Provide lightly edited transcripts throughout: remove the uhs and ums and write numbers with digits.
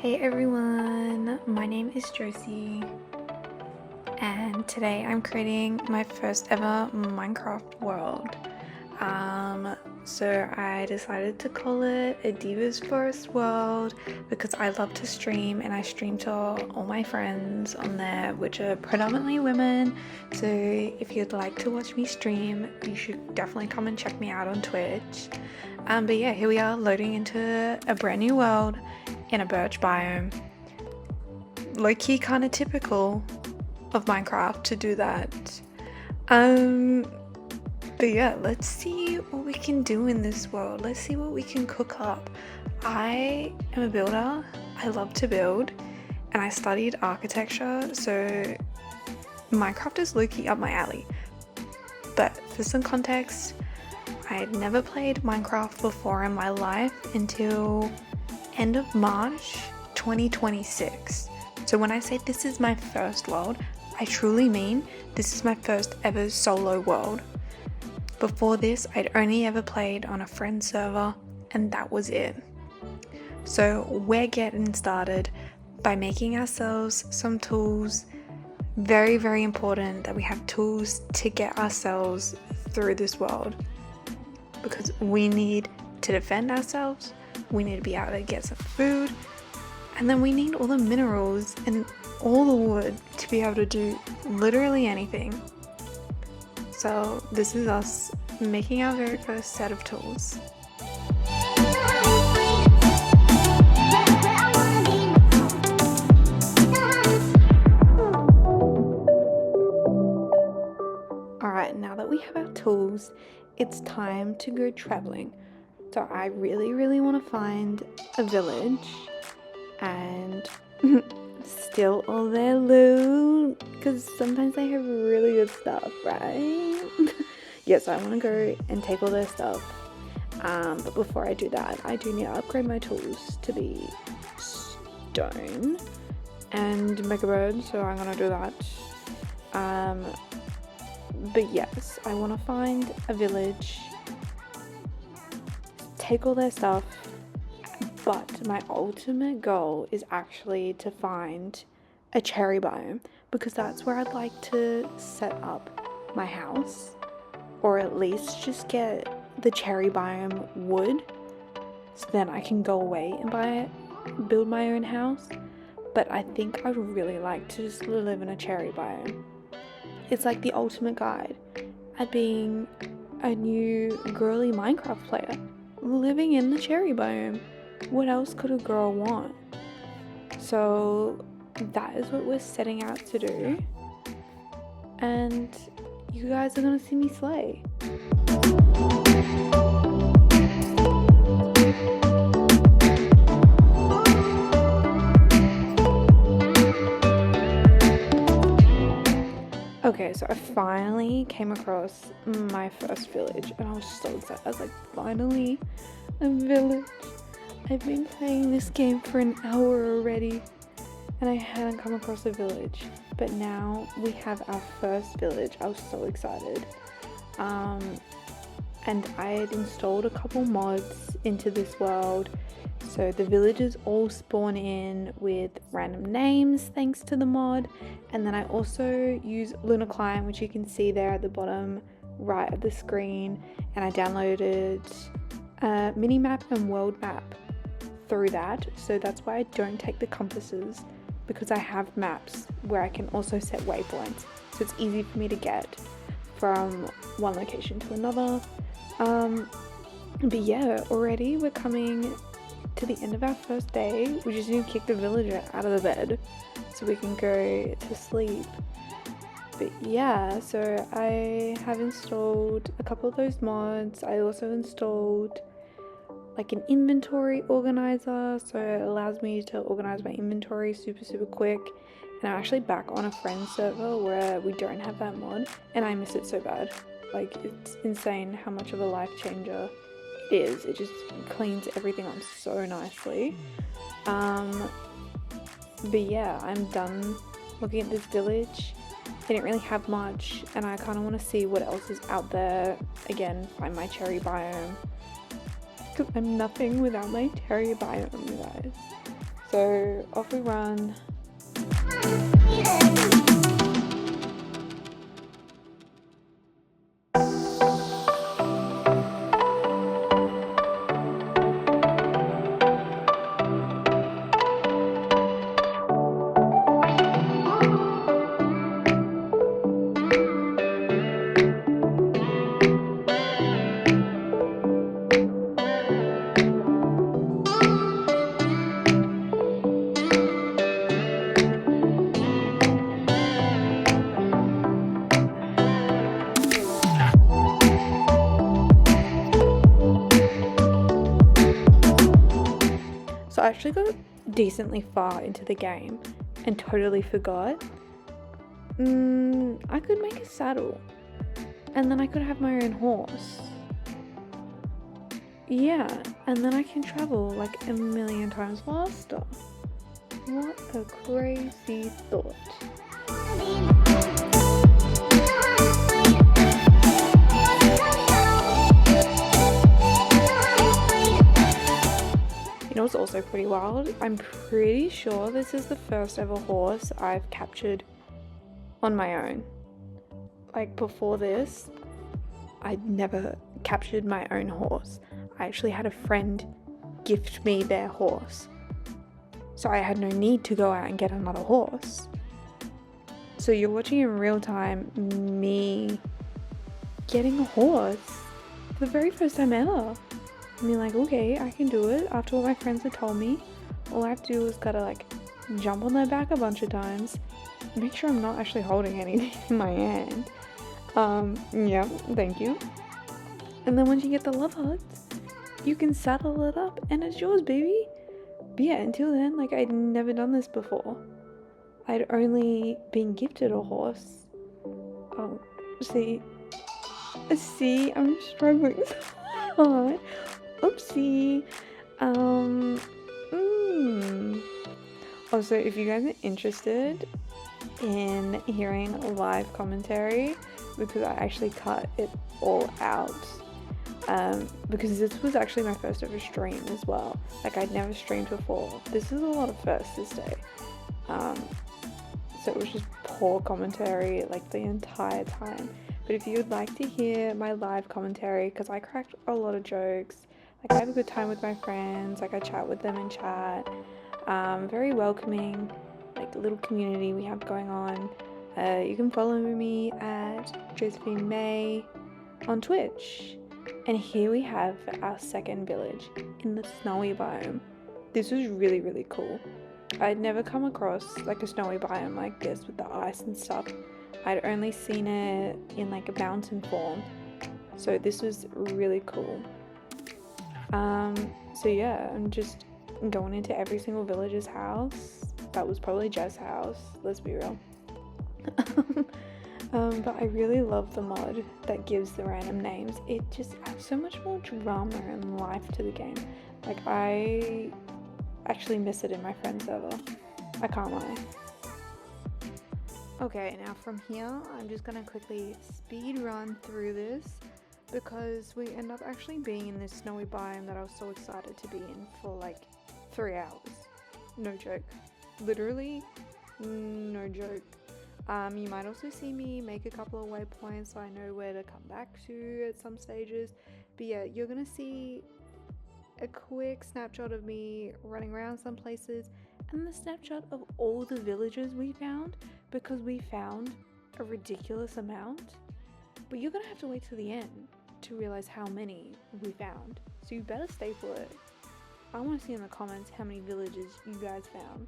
Hey everyone, my name is Josie and today I'm creating my first ever Minecraft world. So I decided to call it a Diva's Forest World because I love to stream and I stream to all my friends on there, which are predominantly women. So if you'd like to watch me stream, you should definitely come and check me out on Twitch. But yeah, here we are loading into a brand new world in a birch biome. Low-key kind of typical of Minecraft to do that. But yeah, let's see what we can do in this world. Let's see what we can cook up. I am a builder. I love to build and I studied architecture, so Minecraft is low-key up my alley. But for some context, I had never played Minecraft before in my life until end of March 2026. So when I say this is my first world, I truly mean this is my first ever solo world. Before this, I'd only ever played on a friend server and that was it. So we're getting started by making ourselves some tools. Very, very important that we have tools to get ourselves through this world, because we need to defend ourselves, we need to be able to get some food, and then we need all the minerals and all the wood to be able to do literally anything. So this is us making our very first set of tools. Alright, now that we have our tools, it's time to go traveling. So I really want to find a village and steal all their loot, because sometimes they have really good stuff, right? Yes, I want to go and take all their stuff, but before I do that, I do need to upgrade my tools to be stone and make a bird, so I'm gonna do that. But yes, I want to find a village, take all their stuff, but my ultimate goal is actually to find a cherry biome, because that's where I'd like to set up my house, or at least just get the cherry biome wood, so then I can go away and build my own house. But I think I'd really like to just live in a cherry biome. It's like the ultimate guide at being a new girly Minecraft player, living in the cherry biome. What else could a girl want? So that is what we're setting out to do, and you guys are gonna see me slay. Okay, so I finally came across my first village and I was so excited. I was like, finally a village. I've been playing this game for an hour already and I hadn't come across a village, but now we have our first village. I was so excited. And I had installed a couple mods into this world, so the villagers all spawn in with random names thanks to the mod. And then I also use Lunar Climb, which you can see there at the bottom right of the screen, and I downloaded a mini map and world map through that. So that's why I don't take the compasses, because I have maps where I can also set waypoints, so it's easy for me to get from one location to another. But yeah, already we're coming to the end of our first day. We just need to kick the villager out of the bed so we can go to sleep. But yeah, so I have installed a couple of those mods. I also installed like an inventory organizer, so it allows me to organize my inventory super quick. And I'm actually back on a friend server where we don't have that mod, and I miss it so bad. Like, it's insane how much of a life changer it is. It just cleans everything up so nicely. But yeah, I'm done looking at this village. They didn't really have much, and I kind of want to see what else is out there. Again, find my cherry biome, because I'm nothing without my cherry biome, you guys. So off we run. So I actually got decently far into the game and totally forgot. I could make a saddle and then I could have my own horse. Yeah, and then I can travel like a million times faster. What a crazy thought. You know what's also pretty wild? I'm pretty sure this is the first ever horse I've captured on my own. Like before this, I'd never captured my own horse. I actually had a friend gift me their horse. So I had no need to go out and get another horse. So you're watching in real time me getting a horse for the very first time ever. I mean, like, okay, I can do it. After what my friends had told me, all I have to do is gotta like jump on their back a bunch of times, make sure I'm not actually holding anything in my hand. Yeah, thank you. And then once you get the love hearts, you can saddle it up and it's yours, baby. But yeah, until then, like, I'd never done this before. I'd only been gifted a horse. Oh, see, I'm struggling so hard. Oopsie. Also, if you guys are interested in hearing live commentary, because I actually cut it all out, because this was actually my first ever stream as well. Like, I'd never streamed before. This is a lot of firsts this day. So it was just poor commentary like the entire time. But if you would like to hear my live commentary, because I cracked a lot of jokes, like I have a good time with my friends, like I chat with them in chat, very welcoming, like the little community we have going on. You can follow me at Josephine May on Twitch. And here we have our second village in the snowy biome. This was really, really cool. I'd never come across like a snowy biome like this with the ice and stuff. I'd only seen it in like a mountain form. So this was really cool. So yeah, I'm just going into every single villager's house. That was probably Jess' house, let's be real. But I really love the mod that gives the random names. It just adds so much more drama and life to the game. Like, I actually miss it in my friend server. I can't lie. Okay, now from here, I'm just gonna quickly speed run through this because we end up actually being in this snowy biome that I was so excited to be in for like 3 hours. No joke. Literally, no joke. You might also see me make a couple of waypoints so I know where to come back to at some stages. But yeah, you're gonna see a quick snapshot of me running around some places and the snapshot of all the villagers we found, because we found a ridiculous amount. But you're gonna have to wait till the end to realize how many we found. So you better stay for it. I want to see in the comments how many villages you guys found.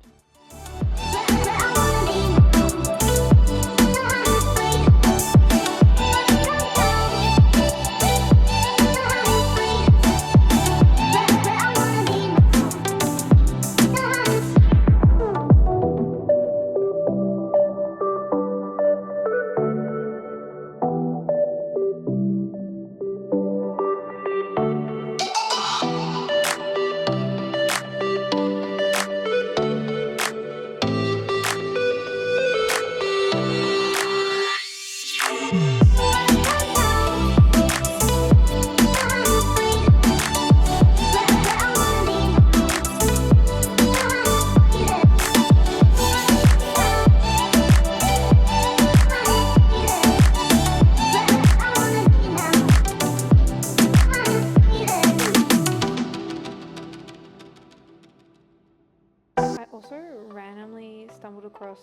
also randomly stumbled across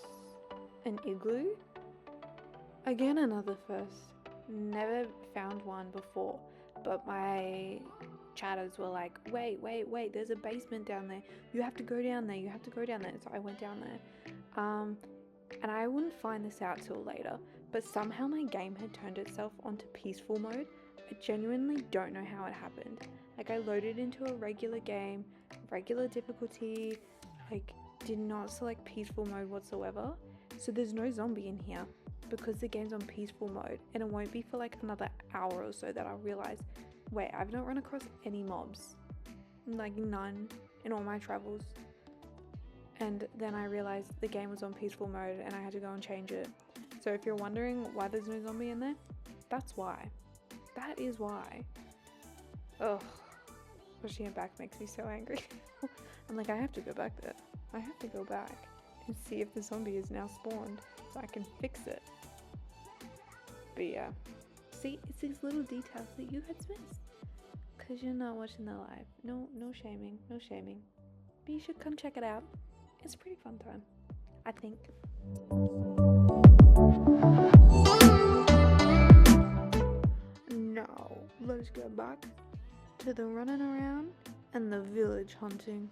an igloo. Again, another first. Never found one before, but my chatters were like, wait, there's a basement down there. You have to go down there. So I went down there. And I wouldn't find this out till later, but somehow my game had turned itself onto peaceful mode. I genuinely don't know how it happened. Like, I loaded into a regular game, regular difficulty, like did not select peaceful mode whatsoever. So there's no zombie in here because the game's on peaceful mode, and it won't be for like another hour or so that I'll realize, wait, I've not run across any mobs, like none in all my travels. And then I realized the game was on peaceful mode and I had to go and change it. So if you're wondering why there's no zombie in there, that's why. That is why. Ugh. Pushing it back makes me so angry. I'm like, I have to go back there. I have to go back and see if the zombie is now spawned so I can fix it. But yeah. See, it's these little details that you had missed. Because you're not watching the live. No shaming. But you should come check it out. It's a pretty fun time, I think. Now, let's get back to the running around and the village hunting.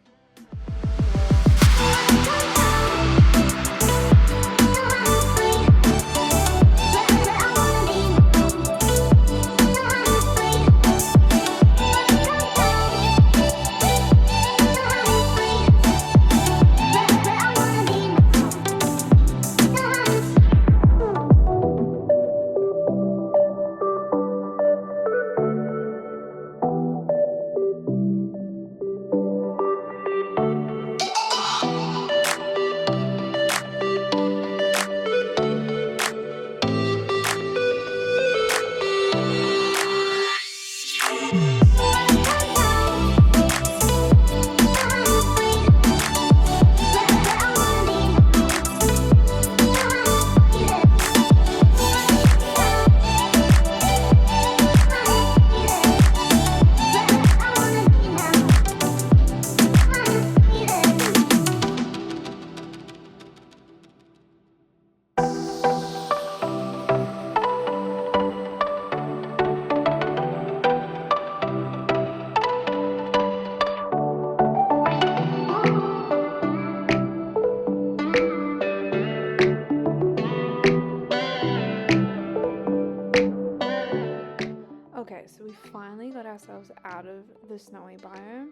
Okay, so we finally got ourselves out of the snowy biome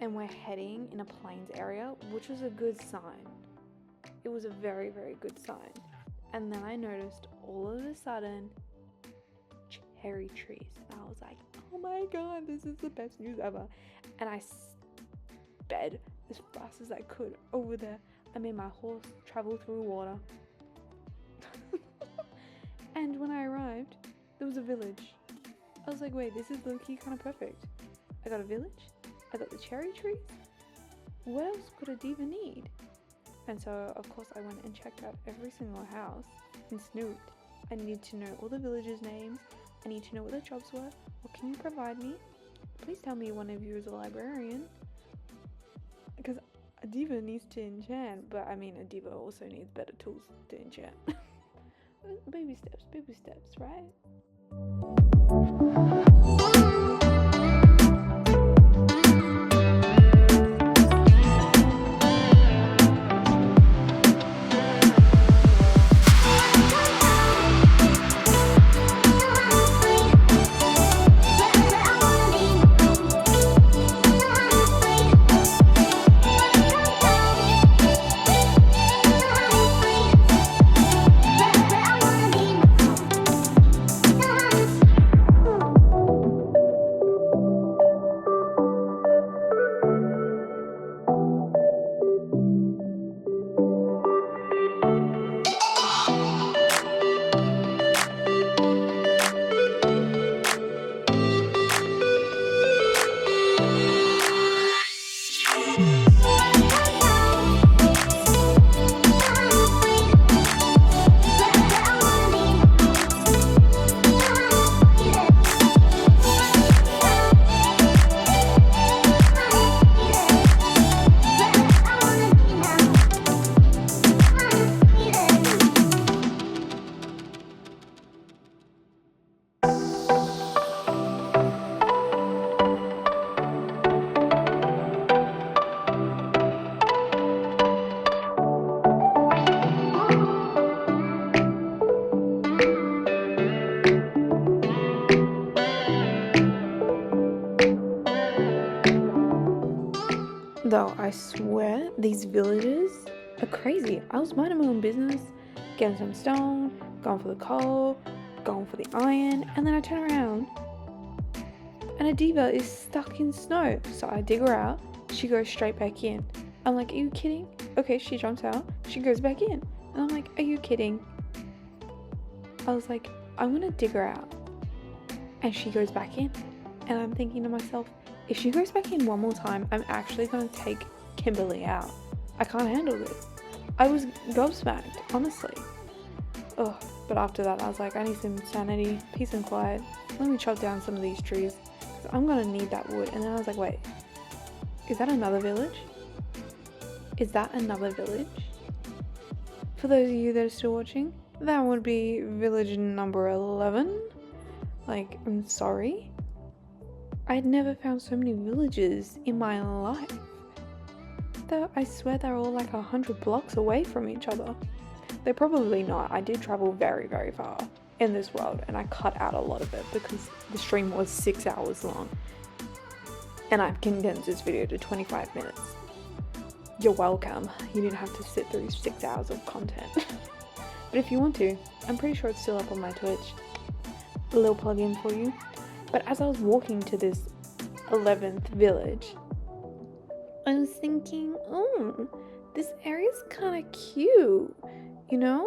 and we're heading in a plains area, which was a good sign. It was a very, very good sign. And then I noticed all of a sudden cherry trees. And I was like, oh my god, this is the best news ever. And I sped as fast as I could over there. I made my horse travel through water. And when I arrived, there was a village. I was like, wait, this is low-key kind of perfect. I got a village, I got the cherry trees. What else could a diva need? And so, of course, I went and checked out every single house and snooped. I need to know all the villagers' names. I need to know what their jobs were. What can you provide me? Please tell me one of you is a librarian. Because a diva needs to enchant, but I mean, a diva also needs better tools to enchant. Baby steps, right? swear these villagers are crazy. I was minding my own business, getting some stone, going for the coal, going for the iron, and then I turn around and a diva is stuck in snow. So I dig her out, she goes straight back in. I'm like, are you kidding? Okay, she jumps out, she goes back in. And I'm like, are you kidding? I was like, I'm gonna dig her out. And she goes back in. And I'm thinking to myself, if she goes back in one more time, I'm actually gonna take Kimberly out. I can't handle this. I was gobsmacked, honestly. Ugh, but after that, I was like, I need some sanity, peace and quiet. Let me chop down some of these trees, because I'm gonna need that wood. And then I was like, wait, is that another village? Is that another village? For those of you that are still watching, that would be village number 11. Like, I'm sorry. I'd never found so many villages in my life. I swear they're all like 100 blocks away from each other. They're probably not. I did travel very, very far in this world, and I cut out a lot of it because the stream was 6 hours long. And I've condensed this video to 25 minutes. You're welcome. You didn't have to sit through 6 hours of content. But if you want to, I'm pretty sure it's still up on my Twitch. A little plug-in for you. But as I was walking to this 11th village, I was thinking, oh, this area's kind of cute, you know?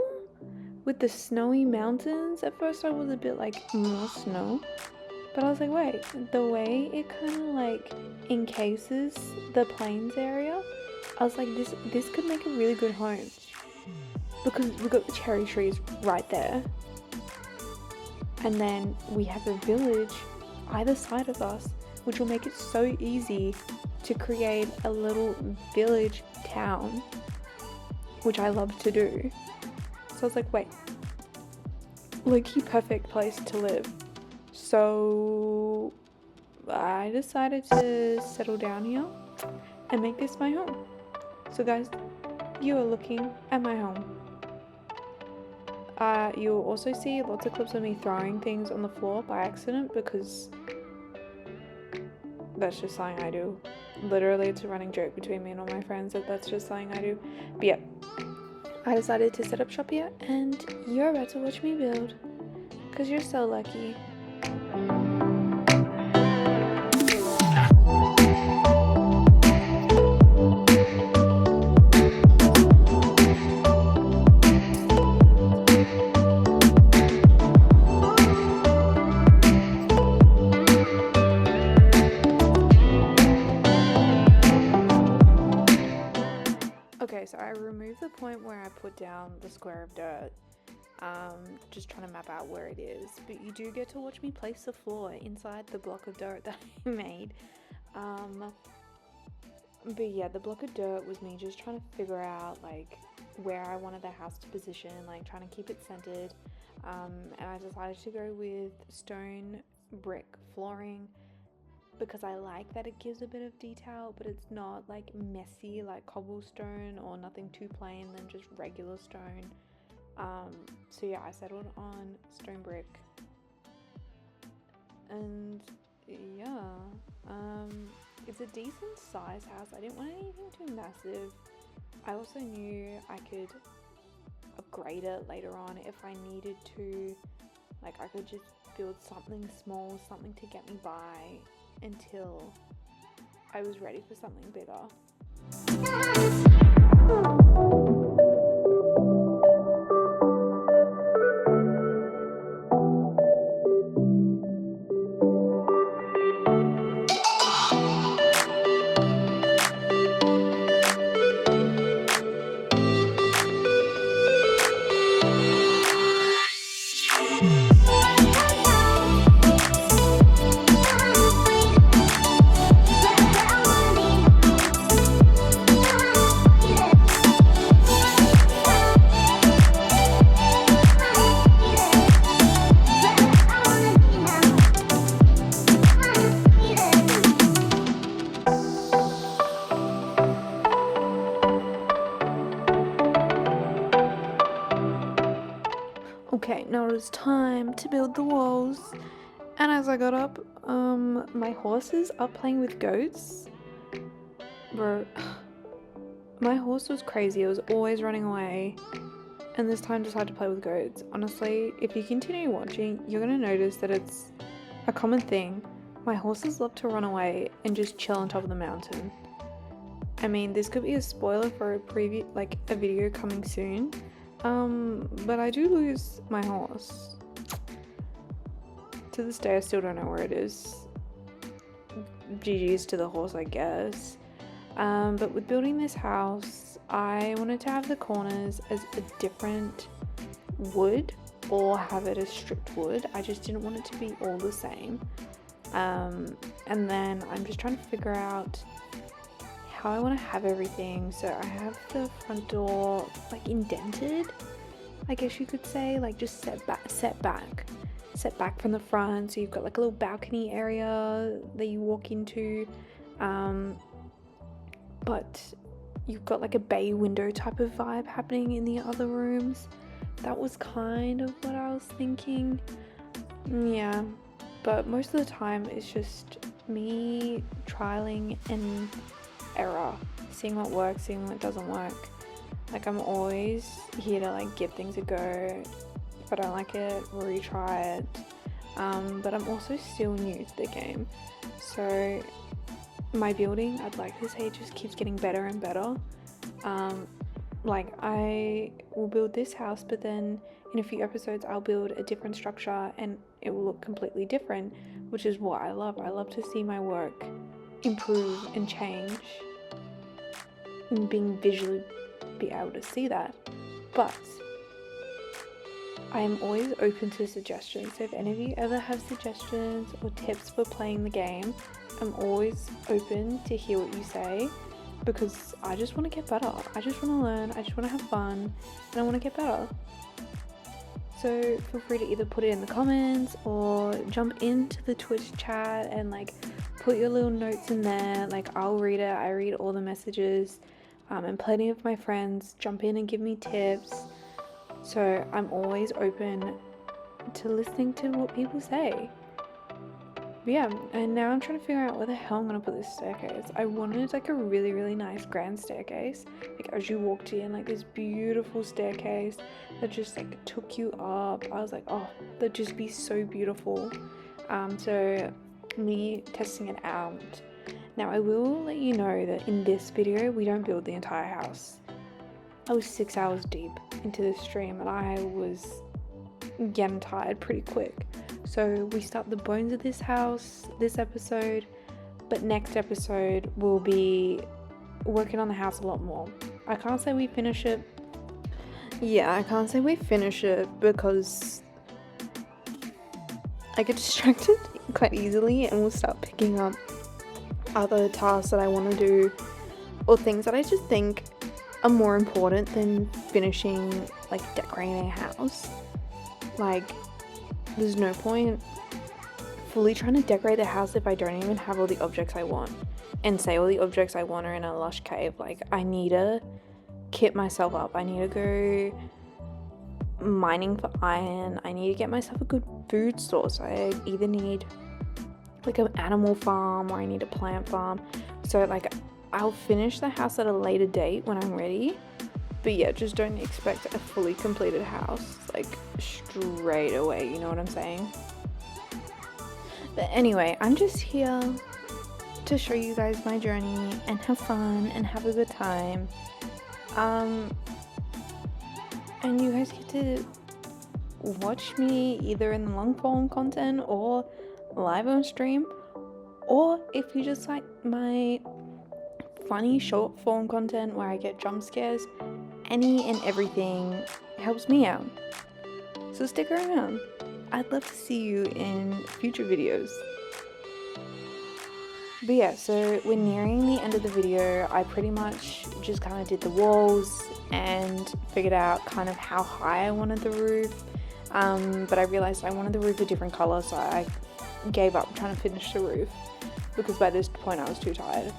With the snowy mountains. At first I was a bit like, more snow. But I was like, wait, the way it kind of like encases the plains area, I was like, this could make a really good home. Because we've got the cherry trees right there. And then we have a village either side of us, which will make it so easy to create a little village town, which I love to do. So I was like, wait, low-key perfect place to live. So I decided to settle down here and make this my home. So guys, you are looking at my home. You'll also see lots of clips of me throwing things on the floor by accident because that's just something I do. Literally, it's a running joke between me and all my friends that that's just something I do. But yeah, I decided to set up shop here, and you're about to watch me build because you're so lucky. Okay, so I removed the point where I put down the square of dirt, just trying to map out where it is, but you do get to watch me place the floor inside the block of dirt that I made. But yeah, the block of dirt was me just trying to figure out like where I wanted the house to position, like trying to keep it centered, and I decided to go with stone brick flooring, because I like that it gives a bit of detail, but it's not like messy like cobblestone or nothing too plain than just regular stone. So yeah, I settled on stone brick, and yeah, it's a decent size house. I didn't want anything too massive. I also knew I could upgrade it later on if I needed to. Like I could just build something small, something to get me by until I was ready for something bigger. Okay, now it was time to build the walls. And as I got up, my horses are playing with goats. Bro, My horse was crazy. It was always running away. And this time decided to play with goats. Honestly, if you continue watching, you're going to notice that it's a common thing. My horses love to run away and just chill on top of the mountain. I mean, this could be a spoiler for a video coming soon. But I do lose my horse. To this day, I still don't know where it is. GG's to the horse, I guess. But with building this house, I wanted to have the corners as a different wood or have it as stripped wood. I just didn't want it to be all the same. And then I'm just trying to figure out how I want to have everything. So I have the front door like indented, I guess you could say, like just set back from the front. So you've got like a little balcony area that you walk into, but you've got like a bay window type of vibe happening in the other rooms. That was kind of what I was thinking. Yeah, but most of the time it's just me trialing and error, seeing what works, seeing what doesn't work. Like, I'm always here to like give things a go. If I don't like it, retry it. But I'm also still new to the game, so my building, I'd like to say, just keeps getting better and better. Like, I will build this house, but then in a few episodes I'll build a different structure and it will look completely different, which is what I love. I love to see my work improve and change and being visually be able to see that. But I am always open to suggestions, so if any of you ever have suggestions or tips for playing the game, I'm always open to hear what you say, because I just want to get better. I just want to learn, I just want to have fun, and I want to get better. So feel free to either put it in the comments or jump into the Twitch chat and like put your little notes in there. Like, I'll read it. I read all the messages, and plenty of my friends jump in and give me tips. So I'm always open to listening to what people say. But yeah, and now I'm trying to figure out where the hell I'm gonna put this staircase. I wanted like a really, really nice grand staircase. Like, as you walked in, like this beautiful staircase that just like took you up. I was like, oh, that'd just be so beautiful. So me testing it out. Now I will let you know that in this video, we don't build the entire house. I was 6 hours deep into this stream and I was getting tired pretty quick. So we start the bones of this house this episode, but next episode we'll be working on the house a lot more. I can't say we finish it. Yeah, I can't say we finish it because I get distracted quite easily and we'll start picking up other tasks that I want to do or things that I just think are more important than finishing like decorating a house. Like, there's no point fully trying to decorate the house if I don't even have all the objects I want, and say all the objects I want are in a lush cave. Like, I need to kit myself up. I need to go mining for iron. I need to get myself a good food source. I either need like an animal farm or I need a plant farm. So like, I'll finish the house at a later date when I'm ready. But yeah, just don't expect a fully completed house like straight away, you know what I'm saying? But anyway, I'm just here to show you guys my journey and have fun and have a good time. And you guys get to watch me either in the long form content or live on stream, or if you just like my funny short form content where I get jump scares, any and everything helps me out. So stick around. I'd love to see you in future videos. But yeah, so we're nearing the end of the video. I pretty much just kind of did the walls and figured out kind of how high I wanted the roof. But I realized I wanted the roof a different color, so I gave up trying to finish the roof because by this point I was too tired.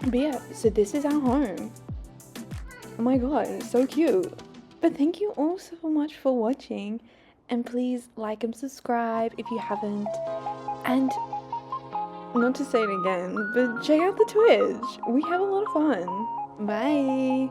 But yeah, so this is our home. Oh my god, it's so cute. But thank you all so much for watching, and please like and subscribe if you haven't, and not to say it again, but check out the Twitch. We have a lot of fun. Bye.